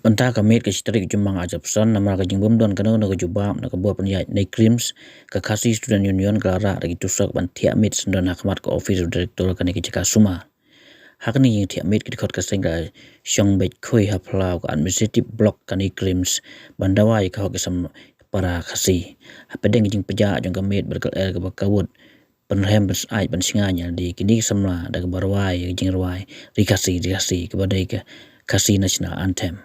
Entah kami ke citrik jumang ajab san nama ke jingbom don kana na jubam na buat penyai nei crims ke kasih student union kelara lagi tusak ban tiamit sendon hakmat ke office director kan ke jaka suma hakni yang tiamit ke khot ka senga syong bet khoi haplau ke administrative block kan crims bandawai ka ke sam para kasih apedeng jing peja jong kamit berkal ke bakawut penrem ai ban singanya di kini samla da barwai jing rawai rikasi kepada ke kasih national anthem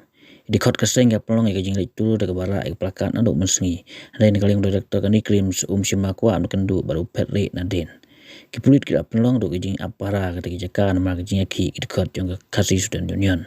di khot kaseng ya pelong ya jing itu daga bara ek plakat anduk mensengi ada ni kaling director kan crims sima kwa anu kendu baru petri nadin ki pulit kira pelong do jing apara kata ki jaka na mar jing ki di khot jong kasih student union